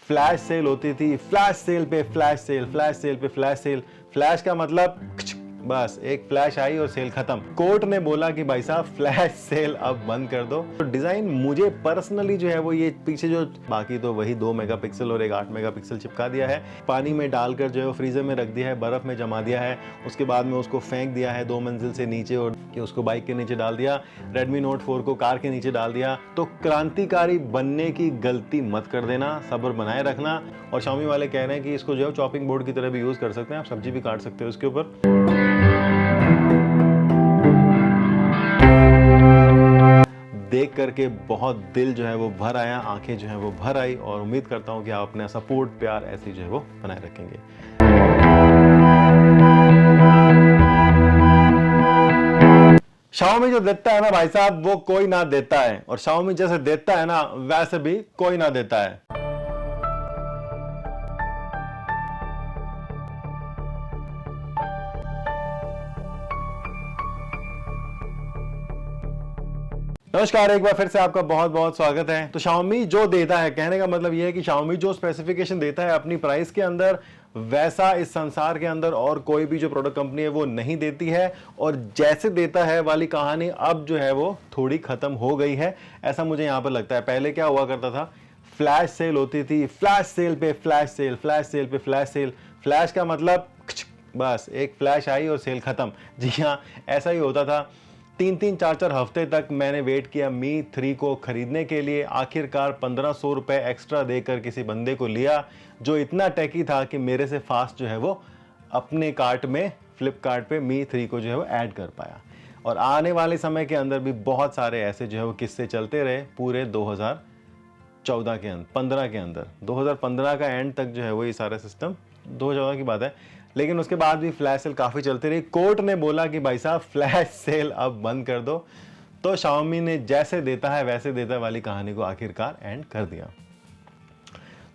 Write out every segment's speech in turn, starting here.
Flash sale होती थी, flash sale पे फ्लैश सेल, फ्लैश सेल पे फ्लैश सेल। फ्लैश का मतलब बस एक फ्लैश आई और सेल खत्म। कोर्ट ने बोला कि भाई साहब फ्लैश सेल अब बंद कर दो। तो डिजाइन मुझे पर्सनली जो है वो ये पीछे जो बाकी तो वही 2 मेगापिक्सल और एक 8 मेगापिक्सल चिपका दिया है, पानी में डालकर जो है वो फ्रीजर में रख दिया है, बर्फ में जमा दिया है, उसके बाद में उसको फेंक दिया है 2 मंजिल से नीचे और कि उसको बाइक के नीचे डाल दिया, Redmi Note 4 को कार के नीचे डाल दिया। तो क्रांतिकारी बनने की गलती मत कर देना, सब्र बनाए रखना। और Xiaomi वाले कह रहे हैं कि इसको जो है चॉपिंग बोर्ड की तरह भी यूज कर सकते हैं, आप सब्जी भी काट सकते हो इसके ऊपर। देख करके बहुत दिल जो है वो भर आया, आंखें जो है वो भर आई और उम्मीद करता हूं कि आप अपना सपोर्ट प्यार ऐसे जो है वो बनाए रखेंगे। Xiaomi जो देता है ना भाई साहब वो कोई ना देता है, और Xiaomi जैसे देता है ना वैसे भी कोई ना देता है। नमस्कार, एक बार फिर से आपका बहुत बहुत स्वागत है। तो Xiaomi जो देता है, कहने का मतलब यह है कि Xiaomi जो स्पेसिफिकेशन देता है अपनी प्राइस के अंदर, वैसा इस संसार के अंदर और कोई भी जो प्रोडक्ट कंपनी है वो नहीं देती है। और जैसे देता है वाली कहानी अब जो है वो थोड़ी खत्म हो गई है, ऐसा मुझे यहां पर लगता है। पहले क्या हुआ करता था, फ्लैश सेल होती थी, फ्लैश सेल पे फ्लैश सेल, फ्लैश सेल पे फ्लैश सेल। फ्लैश का मतलब बस एक फ्लैश आई और सेल खत्म। जी हाँ, ऐसा ही होता था। 3-3 4-4 हफ्ते तक मैंने वेट किया मी 3 को खरीदने के लिए। आखिरकार 1500 रुपए एक्स्ट्रा देकर किसी बंदे को लिया जो इतना टेकी था कि मेरे से फास्ट जो है वो अपने कार्ट में फ्लिपकार्ट पे मी 3 को जो है वो ऐड कर पाया। और आने वाले समय के अंदर भी बहुत सारे ऐसे जो है वो किस्से चलते रहे पूरे 2014 के अंदर, 15 के अंदर। 2015 का एंड तक जो है वो ये सारा सिस्टम, 2014 की बात है, लेकिन उसके बाद भी फ्लैश सेल काफी चलती रही। कोर्ट ने बोला कि भाई साहब फ्लैश सेल अब बंद कर दो। तो Xiaomi ने जैसे देता है वैसे देता है वाली कहानी को आखिरकार एंड कर दिया।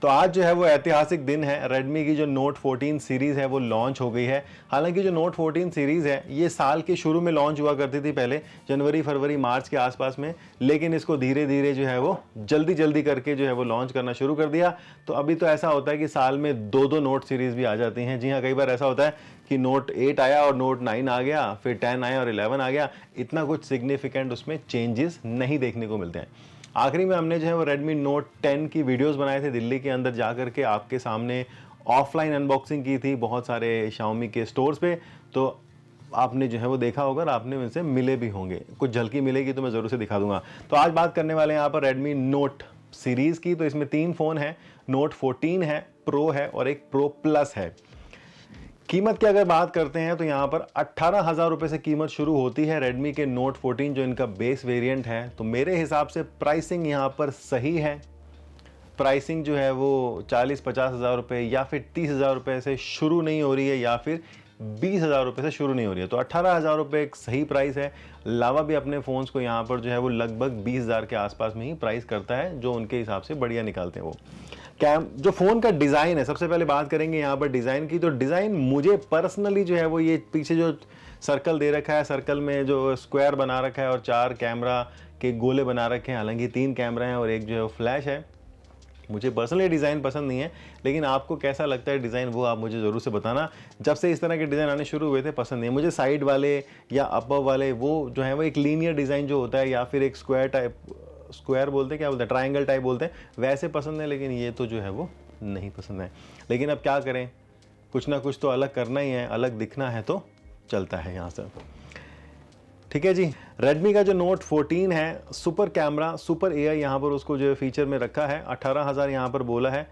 तो आज जो है वो ऐतिहासिक दिन है। Redmi की जो Note 14 सीरीज है वो लॉन्च हो गई है। हालांकि जो Note 14 सीरीज है ये साल के शुरू में लॉन्च हुआ करती थी, पहले जनवरी फरवरी मार्च के आसपास में, लेकिन इसको धीरे धीरे जो है वो जल्दी जल्दी करके जो है वो लॉन्च करना शुरू कर दिया। तो अभी तो ऐसा होता है कि साल में 2-2 नोट सीरीज भी आ जाती हैं। जी हाँ, कई बार ऐसा होता है कि Note 8 आया और Note 9 आ गया, फिर 10 आया और 11 आ गया। इतना कुछ सिग्निफिकेंट उसमें चेंजेस नहीं देखने को मिलते हैं। आखिरी में हमने जो है वो Redmi Note 10 की वीडियोस बनाए थे, दिल्ली के अंदर जाकर के आपके सामने ऑफलाइन अनबॉक्सिंग की थी बहुत सारे Xiaomi के स्टोर्स पे। तो आपने जो है वो देखा होगा और आपने उनसे मिले भी होंगे, कुछ झलकी मिलेगी तो मैं ज़रूर से दिखा दूंगा। तो आज बात करने वाले हैं यहाँ पर Redmi Note सीरीज़ की। तो इसमें 3 फ़ोन हैं, Note 14 है, Pro है और एक Pro Plus है। कीमत की अगर बात करते हैं तो यहाँ पर 18,000 रुपये से कीमत शुरू होती है Redmi के Note 14 जो इनका बेस वेरिएंट है। तो मेरे हिसाब से प्राइसिंग यहाँ पर सही है। प्राइसिंग जो है वो 40-50 हज़ार रुपये या फिर 30,000 रुपये से शुरू नहीं हो रही है, या फिर 20,000 रुपये से शुरू नहीं हो रही है। तो 18,000 रुपये एक सही प्राइस है। लावा भी अपने फ़ोन्स को यहाँ पर जो है वो लगभग 20,000 के आसपास में ही प्राइस करता है, जो उनके हिसाब से बढ़िया निकालते हैं वो। जो फ़ोन का डिज़ाइन है, सबसे पहले बात करेंगे यहाँ पर डिज़ाइन की। तो डिज़ाइन मुझे पर्सनली जो है वो ये पीछे जो सर्कल दे रखा है, सर्कल में जो स्क्वायर बना रखा है और 4 कैमरा के गोले बना रखे हैं, हालांकि 3 कैमरा हैं और एक जो है वो फ्लैश है, मुझे पर्सनली डिज़ाइन पसंद नहीं है। लेकिन आपको कैसा लगता है डिज़ाइन वो आप मुझे ज़रूर से बताना। जब से इस तरह के डिज़ाइन आने शुरू हुए थे पसंद नहीं है मुझे। साइड वाले या अपर वाले वो जो है वो एक लीनियर डिज़ाइन जो होता है, या फिर एक स्क्वायर टाइप, स्क्वायर बोलते हैं, क्या बोलते हैं, ट्रायंगल टाइप बोलते हैं, वैसे पसंद है। लेकिन ये तो जो है वो नहीं पसंद है। लेकिन अब क्या करें, कुछ ना कुछ तो अलग करना ही है, अलग दिखना है तो चलता है यहाँ से। ठीक है जी। Redmi का जो Note 14 है, सुपर कैमरा, सुपर AI यहाँ पर उसको जो फीचर में रखा है। 18,000 यहाँ पर बोला है,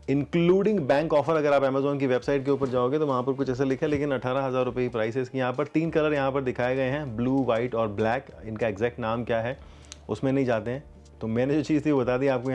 इंक्लूडिंग बैंक ऑफर। अगर आप अमेजोन की वेबसाइट के ऊपर जाओगे तो वहाँ पर कुछ ऐसा लिखा है, लेकिन 18,000 रुपये ही प्राइस है इसकी। यहाँ पर 3 कलर यहाँ पर दिखाए गए हैं, ब्लू, वाइट और ब्लैक। इनका एग्जैक्ट नाम क्या है उसमें नहीं जाते हैं, तो मैंने जो चीज़ थी वो बता दी आपको।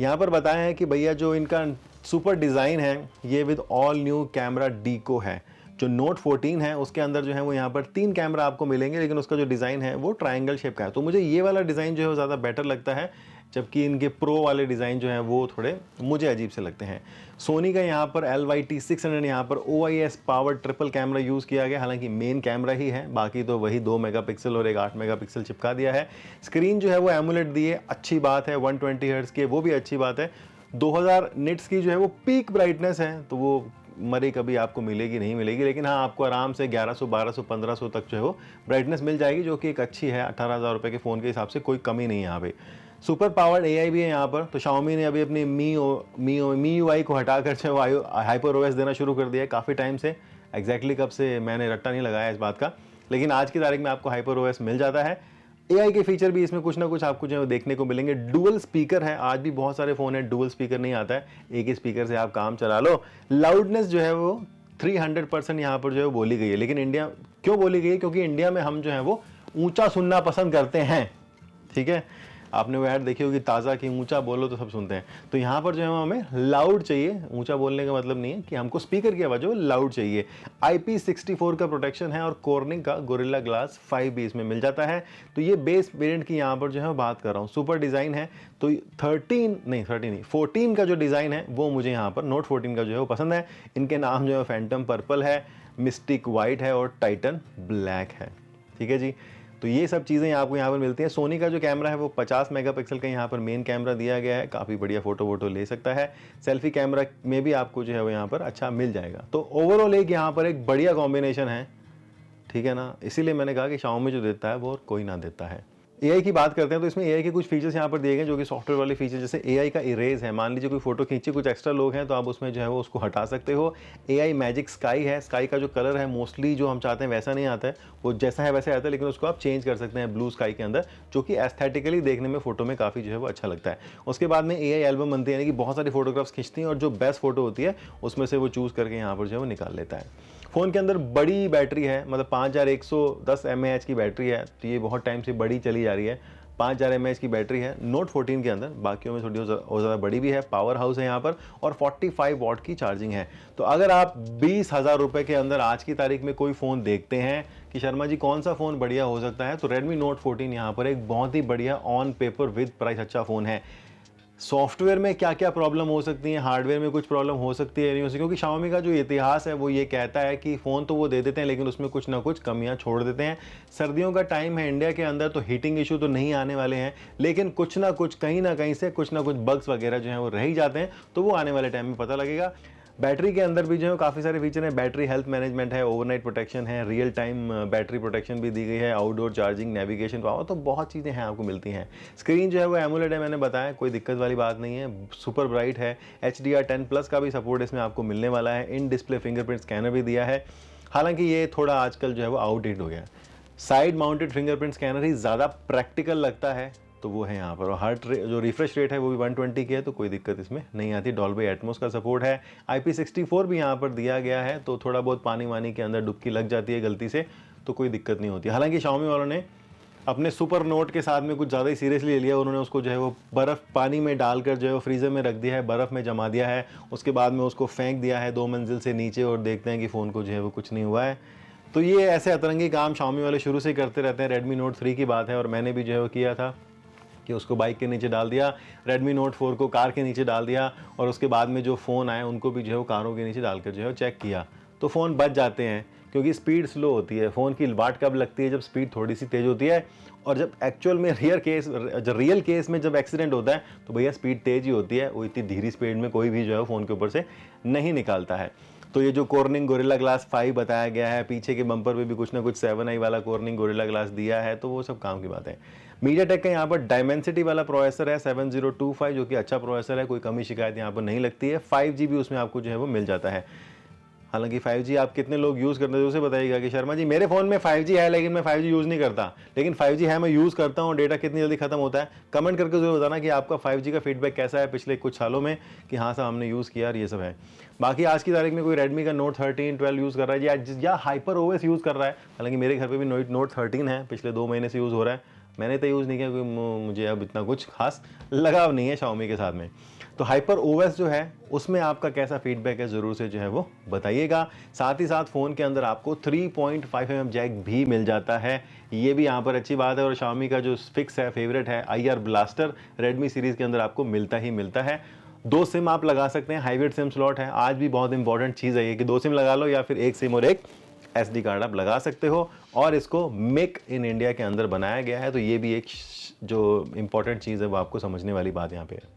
यहाँ पर बताया है कि भैया जो इनका सुपर डिज़ाइन है ये विद ऑल न्यू कैमरा डीको है। जो Note 14 है उसके अंदर जो है वो यहाँ पर 3 कैमरा आपको मिलेंगे, लेकिन उसका जो डिज़ाइन है वो ट्रायंगल शेप का है। तो मुझे ये वाला डिज़ाइन जो है वो ज़्यादा बेटर लगता है, जबकि इनके प्रो वाले डिज़ाइन जो है वो थोड़े मुझे अजीब से लगते हैं। सोनी का यहाँ पर LYT600 यहाँ पर OIS power triple camera use किया गया, हालांकि मेन कैमरा ही है, बाकी तो वही 2 मेगापिक्सल और एक 8 मेगापिक्सल चिपका दिया है। स्क्रीन जो है वो एमुलेट दी है, अच्छी बात है। 120 हर्ट्ज़ की, वो भी अच्छी बात है। 2000 निट्स की जो है वो पीक ब्राइटनेस है, तो वो मरी कभी आपको मिलेगी नहीं मिलेगी, लेकिन हाँ आपको आराम से 1100 1200 1500 तक जो है वो ब्राइटनेस मिल जाएगी, जो कि एक अच्छी है। 18,000 रुपये के फ़ोन के हिसाब से कोई कमी नहीं है यहाँ पे। सुपर पावर्ड AI भी है यहाँ पर। तो Xiaomi ने अभी अपनी मी UI को हटाकर जो हाइपर OS देना शुरू कर दिया है काफ़ी टाइम से। एग्जैक्टली कब से मैंने रट्टा नहीं लगाया इस बात का, लेकिन आज की तारीख में आपको हाइपर OS मिल जाता है। AI के फीचर भी इसमें कुछ ना कुछ आपको जो है देखने को मिलेंगे। डुअल स्पीकर है, आज भी बहुत सारे फ़ोन है डुअल स्पीकर नहीं आता है, एक ही स्पीकर से आप काम चला लो। लाउडनेस जो है वो 300% यहाँ पर जो है वो बोली गई है, लेकिन इंडिया क्यों बोली गई है? क्योंकि इंडिया में हम जो है वो ऊंचा सुनना पसंद करते हैं, ठीक है। आपने वो ऐड देखी होगी ताज़ा की ऊंचा बोलो तो सब सुनते हैं, तो यहाँ पर जो है हमें लाउड चाहिए। ऊंचा बोलने का मतलब नहीं है कि हमको स्पीकर की आवाज़ हो, लाउड चाहिए। IP64 का प्रोटेक्शन है और कॉर्निंग का गोरिल्ला ग्लास 5B इसमें मिल जाता है। तो ये बेस वेरिएंट की यहाँ पर जो है बात कर रहा हूँ, सुपर डिज़ाइन है। तो 14 का जो डिज़ाइन है वो मुझे यहाँ पर नोट 14 का जो है वो पसंद है। इनके नाम जो है फैंटम पर्पल है, मिस्टिक वाइट है और टाइटन ब्लैक है, ठीक है जी। तो ये सब चीज़ें आपको यहाँ पर मिलती हैं। सोनी का जो कैमरा है वो 50 मेगापिक्सल का यहाँ पर मेन कैमरा दिया गया है, काफ़ी बढ़िया फ़ोटो वोटो ले सकता है। सेल्फी कैमरा में भी आपको जो है वो यहाँ पर अच्छा मिल जाएगा। तो ओवरऑल एक यहाँ पर एक बढ़िया कॉम्बिनेशन है, ठीक है ना। इसीलिए मैंने कहा कि Xiaomi जो देता है वो और कोई ना देता है। AI की बात करते हैं तो इसमें AI के कुछ फीचर्स यहाँ पर दिए गए जो कि सॉफ्टवेयर वाले फीचर, जैसे AI का इरेज है। मान लीजिए कोई फोटो खींचे, कुछ एक्स्ट्रा लोग हैं तो आप उसमें जो है वो उसको हटा सकते हो। AI मैजिक स्काई है, स्काई का जो कलर है मोस्टली जो हम चाहते हैं वैसा नहीं आता है, वो जैसा है वैसे आता है, लेकिन उसको आप चेंज कर सकते हैं ब्लू स्काई के अंदर, जो कि एस्थेटिकली देखने में फोटो में काफ़ी जो है वो अच्छा लगता है। उसके बाद में AI एल्बम बनती है, यानी कि बहुत सारी फोटोग्राफ्स खींचती हैं और जो बेस्ट फोटो होती है उसमें से वो चूज़ करके यहाँ पर जो है वो निकाल लेता है। फ़ोन के अंदर बड़ी बैटरी है, मतलब 5110 mAh की बैटरी है, तो ये बहुत टाइम से बड़ी चली जा रही है। 5000 mAh की बैटरी है नोट 14 के अंदर, बाकियों में थोड़ी और ज़्यादा बड़ी भी है। पावर हाउस है यहाँ पर और 45 वॉट की चार्जिंग है। तो अगर आप 20,000 रुपये के अंदर आज की तारीख में कोई फ़ोन देखते हैं कि शर्मा जी कौन सा फ़ोन बढ़िया हो सकता है, तो Redmi Note 14 यहाँ पर एक बहुत ही बढ़िया ऑन पेपर विद प्राइस अच्छा फ़ोन है। सॉफ्टवेयर में क्या क्या प्रॉब्लम हो सकती है, हार्डवेयर में कुछ प्रॉब्लम हो सकती है नहीं हो सकती, क्योंकि Xiaomi का जो इतिहास है वो ये कहता है कि फ़ोन तो वो दे देते हैं लेकिन उसमें कुछ ना कुछ कमियां छोड़ देते हैं। सर्दियों का टाइम है इंडिया के अंदर, तो हीटिंग इशू तो नहीं आने वाले हैं, लेकिन कुछ ना कुछ कहीं ना कहीं से कुछ ना कुछ बग्स वगैरह जो हैं वो रह ही जाते हैं, तो वो आने वाले टाइम में पता लगेगा। बैटरी के अंदर भी जो है काफ़ी सारे फीचर हैं। बैटरी हेल्थ मैनेजमेंट है, ओवरनाइट प्रोटेक्शन है, रियल टाइम बैटरी प्रोटेक्शन भी दी गई है, आउटडोर चार्जिंग, नेविगेशन पावर, तो बहुत चीज़ें हैं आपको मिलती हैं। स्क्रीन जो है वो एमोलेड है, मैंने बताया, कोई दिक्कत वाली बात नहीं है। सुपर ब्राइट है, HDR10+ का भी सपोर्ट इसमें आपको मिलने वाला है। इन डिस्प्ले फिंगरप्रिंट स्कैनर भी दिया है, हालांकि ये थोड़ा आजकल जो है वो आउटडेट हो गया है। साइड माउंटेड फिंगरप्रिंट स्कैनर ही ज़्यादा प्रैक्टिकल लगता है, तो वो है यहाँ पर। और हार्ट जो रिफ्रेश रेट है वो भी 120 की है, तो कोई दिक्कत इसमें नहीं आती। डॉल्बी एटमॉस का सपोर्ट है, IP64 भी यहाँ पर दिया गया है, तो थोड़ा बहुत पानी वानी के अंदर डुबकी लग जाती है गलती से तो कोई दिक्कत नहीं होती। हालांकि Xiaomi वालों ने अपने सुपर नोट के साथ में कुछ ज़्यादा ही सीरियसली ले लिया, उन्होंने उसको जो है वो बर्फ़ पानी में डालकर जो है वो फ्रीज़र में रख दिया है, बर्फ़ में जमा दिया है, उसके बाद में उसको फेंक दिया है 2 मंजिल से नीचे, और देखते हैं कि फ़ोन को जो है वो कुछ नहीं हुआ है। तो ये ऐसे अतरंगी काम Xiaomi वाले शुरू से ही करते रहते हैं। Redmi Note 3 की बात है, और मैंने भी जो है वो किया था कि उसको बाइक के नीचे डाल दिया, Redmi Note 4 को कार के नीचे डाल दिया, और उसके बाद में जो फ़ोन आए उनको भी जो है वो कारों के नीचे डालकर जो है चेक किया, तो फ़ोन बच जाते हैं, क्योंकि स्पीड स्लो होती है। फ़ोन की वाट कब लगती है? जब स्पीड थोड़ी सी तेज़ होती है, और जब एक्चुअल में रियल केस में जब एक्सीडेंट होता है तो भैया स्पीड तेज़ ही होती है, वो इतनी धीरे स्पीड में कोई भी जो है फ़ोन के ऊपर से नहीं निकालता है। तो ये जो कॉर्निंग गोरिल्ला ग्लास 5 बताया गया है, पीछे के बम्पर पे भी कुछ ना कुछ 7i वाला कॉर्निंग गोरिल्ला ग्लास दिया है, तो वो सब काम की बात है। मीडियाटेक का यहाँ पर डायमेंसिटी वाला प्रोसेसर है 7025, जो कि अच्छा प्रोसेसर है, कोई कमी शिकायत यहाँ पर नहीं लगती है। 5G भी उसमें आपको जो है वो मिल जाता है। हालांकि 5G आप कितने लोग यूज़ करते हैं उसे बताइएगा कि शर्मा जी मेरे फ़ोन में 5G है लेकिन मैं 5G यूज़ नहीं करता, लेकिन 5G है मैं यूज़ करता हूँ, डेटा कितनी जल्दी खत्म होता है। कमेंट करके ज़रूर बताना कि आपका 5G का फीडबैक कैसा है पिछले कुछ सालों में, कि हाँ साहब हमने यूज़ किया और ये सब है। बाकी आज की तारीख में कोई Redmi का Note 13, 12 यूज़ कर रहा है या हाइपर OS यूज़ कर रहा है। हालांकि मेरे घर पर भी Note 13 है, पिछले 2 महीने से यूज़ हो रहा है, मैंने तो यूज़ नहीं किया क्योंकि मुझे अब इतना कुछ खास लगाव नहीं है Xiaomi के साथ में। तो हाइपर OS जो है उसमें आपका कैसा फीडबैक है ज़रूर से जो है वो बताइएगा। साथ ही साथ फ़ोन के अंदर आपको 3.5mm जैक भी मिल जाता है, ये भी यहाँ पर अच्छी बात है। और Xiaomi का जो फिक्स है, फेवरेट है, IR ब्लास्टर, Redmi सीरीज़ के अंदर आपको मिलता ही मिलता है। 2 सिम आप लगा सकते हैं, हाइब्रिड सिम स्लॉट है। आज भी बहुत इंपॉर्टेंट चीज़ है ये कि 2 सिम लगा लो, या फिर 1 सिम और 1 SD कार्ड आप लगा सकते हो, और इसको मेक इन इंडिया के अंदर बनाया गया है, तो ये भी एक जो इंपॉर्टेंट चीज़ है वो आपको समझने वाली बात यहाँ पे है।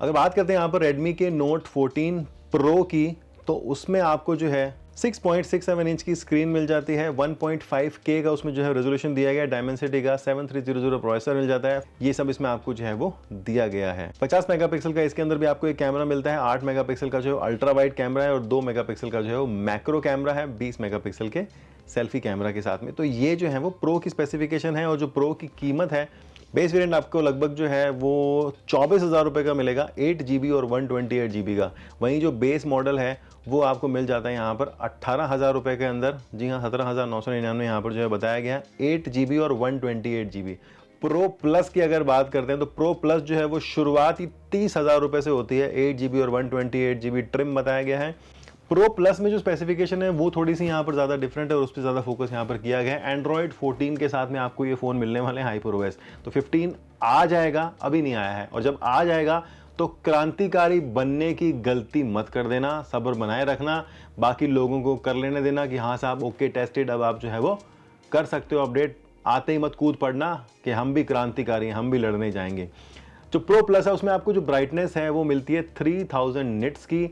अगर बात करते हैं यहाँ पर Redmi के Note 14 Pro की, तो उसमें आपको जो है 6.67 इंच की स्क्रीन मिल जाती है, 1.5K का उसमें जो है रेजोल्यूशन दिया गया है, डायमेंसिटी का 7300 प्रोसेसर मिल जाता है। ये सब इसमें आपको जो है वो दिया गया है। 50 मेगापिक्सल का इसके अंदर भी आपको एक कैमरा मिलता है, 8 मेगापिक्सल का जो है अल्ट्रा वाइड कैमरा है और 2 मेगापिक्सल का जो है वो मैक्रो कैमरा है, 20 मेगापिक्सल के सेल्फी कैमरा के साथ में। तो ये जो है वो प्रो की स्पेसिफिकेशन है और जो प्रो की कीमत है, बेस वेरिएंट आपको लगभग जो है वो 24,000 रुपये का मिलेगा, 8 GB और 128 GB का। वहीं जो बेस मॉडल है वो आपको मिल जाता है यहाँ पर 18,000 रुपये के अंदर। जी हाँ, 17,999 यहाँ पर जो है बताया गया है, 8 GB और 128 GB। प्रो प्लस की अगर बात करते हैं तो प्रो प्लस जो है वो शुरुआत ही 30,000 रुपये से होती है, 8 GB और 128 GB ट्रिम बताया गया है। प्रो प्लस में जो स्पेसिफिकेशन है वो थोड़ी सी यहाँ पर ज़्यादा डिफरेंट है और उस पर ज़्यादा फोकस यहाँ पर किया गया है। एंड्रॉयड 14 के साथ में आपको ये फ़ोन मिलने वाले हैं, HyperOS। तो 15 आ जाएगा, अभी नहीं आया है, और जब आ जाएगा तो क्रांतिकारी बनने की गलती मत कर देना, सब्र बनाए रखना, बाकी लोगों को कर लेने देना कि हाँ साहब ओके टेस्टेड, अब आप जो है वो कर सकते हो अपडेट। आते ही मत कूद पड़ना कि हम भी क्रांतिकारी हैं, हम भी लड़ने जाएंगे। जो प्रो प्लस है उसमें आपको जो ब्राइटनेस है वो मिलती है 3000 निट्स की,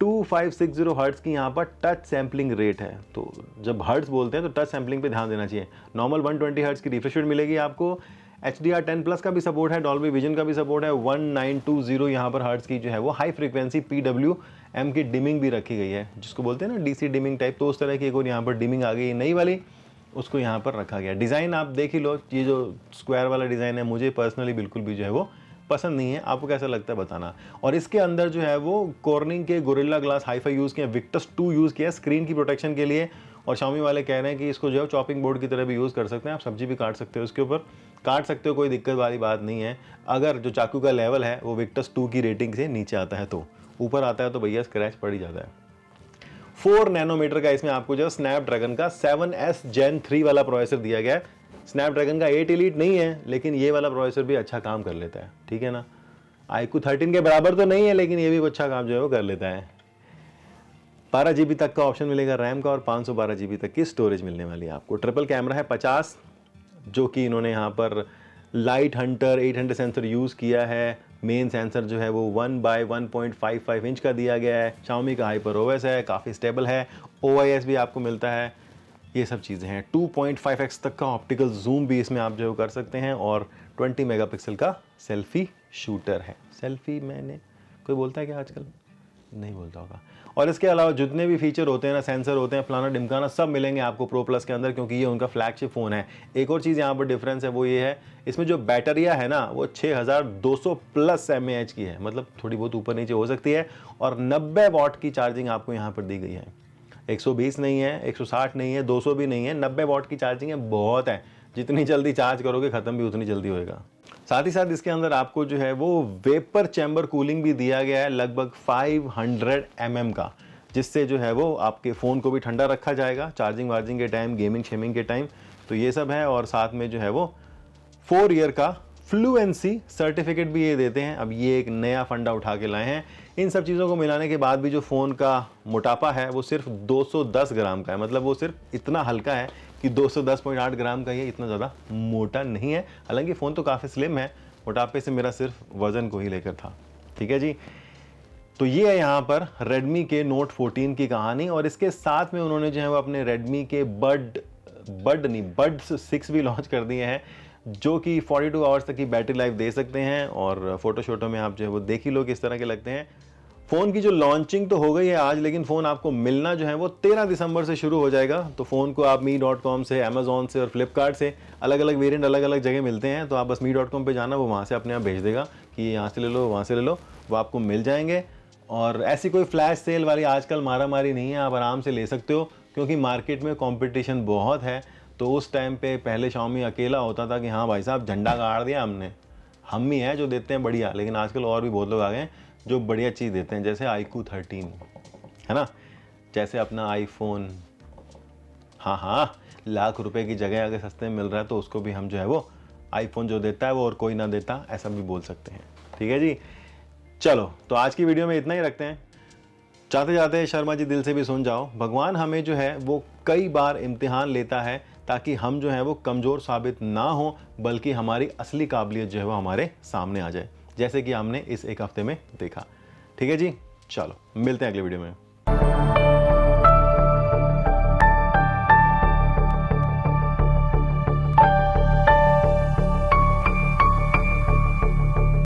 2560 हर्ट्स की यहाँ पर टच सैम्पलिंग रेट है। तो जब हर्ट्स बोलते हैं तो टच सैम्पलिंग पे ध्यान देना चाहिए। नॉर्मल 120 हर्ट्स की रिफ्रेश रेट मिलेगी आपको, HDR10+ का भी सपोर्ट है, डॉल्बी विजन का भी सपोर्ट है, 1920 यहाँ पर हर्ट्स की जो है वो हाई फ्रीक्वेंसी PWM की डिमिंग भी रखी गई है, जिसको बोलते हैं ना DC डिमिंग टाइप। तो उस तरह की एक और यहाँ पर डिमिंग आ गई नई वाली, उसको यहाँ पर रखा गया। डिज़ाइन आप देख ही लो, ये जो स्क्वायर वाला डिज़ाइन है मुझे पर्सनली बिल्कुल भी जो है वो पसंद नहीं है। आपको कैसा लगता है बताना। और इसके अंदर जो है वो कॉर्निंग के गोरिल्ला ग्लास हाई-फाई यूज़ किया, विक्टस 2 यूज़ किया स्क्रीन की प्रोटेक्शन के लिए। और Xiaomi वाले कह रहे हैं कि इसको जो है चॉपिंग बोर्ड की तरह भी यूज़ कर सकते हैं, आप सब्जी भी काट सकते हो इसके ऊपर, काट सकते हो, कोई दिक्कत वाली बात नहीं है। अगर जो चाकू का लेवल है वो विक्टस 2 की रेटिंग से नीचे आता है, तो ऊपर आता है तो भैया स्क्रैच पड़ ही जाता है। 4 नैनोमीटर का इसमें आपको जो स्नैपड्रैगन का 7S Gen 3 वाला प्रोसेसर दिया गया है। स्नैपड्रैगन का 8 एलीट नहीं है, लेकिन ये वाला प्रोसेसर भी अच्छा काम कर लेता है, ठीक है ना। iQOO 13 के बराबर तो नहीं है, लेकिन ये भी अच्छा काम जो है वो कर लेता है। 12 GB तक का ऑप्शन मिलेगा रैम का और 512 GB तक की स्टोरेज मिलने वाली है आपको। ट्रिपल कैमरा है 50, जो कि इन्होंने यहाँ पर लाइट हंटर 800 सेंसर यूज़ किया है। मेन सेंसर जो है वो 1/1.55 इंच का दिया गया है। Xiaomi का HyperOS है, काफ़ी स्टेबल है। OIS भी आपको मिलता है, ये सब चीज़ें हैं। 2.5x तक का ऑप्टिकल जूम भी इसमें आप जो कर सकते हैं और 20 मेगापिक्सल का सेल्फी शूटर है। सेल्फी मैंने कोई बोलता है क्या आजकल? नहीं बोलता होगा। और इसके अलावा जितने भी फीचर होते हैं ना, सेंसर होते हैं, फलाना ढिमकाना, सब मिलेंगे आपको प्रो प्लस के अंदर, क्योंकि ये उनका फ्लैगशिप फ़ोन है। एक और चीज़ यहाँ पर डिफरेंस है वो ये है, इसमें जो बैटरिया है ना वो 6200+ mAh की है, मतलब थोड़ी बहुत ऊपर नीचे हो सकती है। और 90 वाट की चार्जिंग आपको यहाँ पर दी गई है। 120 नहीं है, 160 नहीं है, 200 भी नहीं है, 90 वाट की चार्जिंग है, बहुत है। जितनी जल्दी चार्ज करोगे ख़त्म भी उतनी जल्दी होएगा। साथ ही साथ इसके अंदर आपको जो है वो वेपर चैम्बर कूलिंग भी दिया गया है, लगभग 500 mm का, जिससे जो है वो आपके फ़ोन को भी ठंडा रखा जाएगा चार्जिंग वार्जिंग के टाइम, गेमिंग शेमिंग के टाइम। तो ये सब है। और साथ में जो है वो 4 ईयर का फ्लुएंसी सर्टिफिकेट भी ये देते हैं। अब ये एक नया फंडा उठा के लाए हैं। इन सब चीज़ों को मिलाने के बाद भी जो फ़ोन का मोटापा है वो सिर्फ 210 ग्राम का है, मतलब वो सिर्फ इतना हल्का है कि 210.8 ग्राम का, ये इतना ज़्यादा मोटा नहीं है। हालांकि फ़ोन तो काफ़ी स्लिम है, मोटापे से मेरा सिर्फ वज़न को ही लेकर था, ठीक है जी। तो ये है यहाँ पर Redmi के Note 14 की कहानी। और इसके साथ में उन्होंने जो है वो अपने Redmi के Buds 6 भी लॉन्च कर दिए हैं, जो कि 42 आवर्स तक की बैटरी लाइफ दे सकते हैं। और फोटो शोटो में आप जो है वो देख ही लो किस तरह के लगते हैं। फ़ोन की जो लॉन्चिंग तो हो गई है आज, लेकिन फ़ोन आपको मिलना जो है वो 13 दिसंबर से शुरू हो जाएगा। तो फ़ोन को आप me.com से, Amazon से और फ्लिपकार्ट से अलग अलग वेरिएंट अलग अलग जगह मिलते हैं। तो आप बस me.com पे जाना, वो वहाँ से अपने आप भेज देगा कि यहाँ से ले लो, वहाँ से ले लो, वो आपको मिल जाएंगे। और ऐसी कोई फ्लैश सेल वाली आजकल मारा मारी नहीं है, आप आराम से ले सकते हो, क्योंकि मार्केट में कॉम्पिटिशन बहुत है। तो उस टाइम पे पहले Xiaomi अकेला होता था कि हाँ भाई साहब झंडा गाड़ दिया हमने, हम ही हैं जो देते हैं बढ़िया। लेकिन आजकल और भी बहुत लोग आ गए हैं जो बढ़िया चीज़ देते हैं, जैसे iQOO 13 है ना, जैसे अपना iPhone। हाँ, लाख रुपए की जगह अगर सस्ते में मिल रहा है तो उसको भी हम जो है वो iPhone जो देता है वो और कोई ना देता, ऐसा भी बोल सकते हैं, ठीक है जी। चलो, तो आज की वीडियो में इतना ही रखते हैं। चाहते जाते शर्मा जी दिल से भी सुन जाओ, भगवान हमें जो है वो कई बार इम्तिहान लेता है ताकि हम जो है वो कमज़ोर साबित ना हो, बल्कि हमारी असली काबिलियत जो है वो हमारे सामने आ जाए। जैसे कि हमने इस एक हफ्ते में देखा। ठीक है जी, चलो मिलते हैं अगले वीडियो में।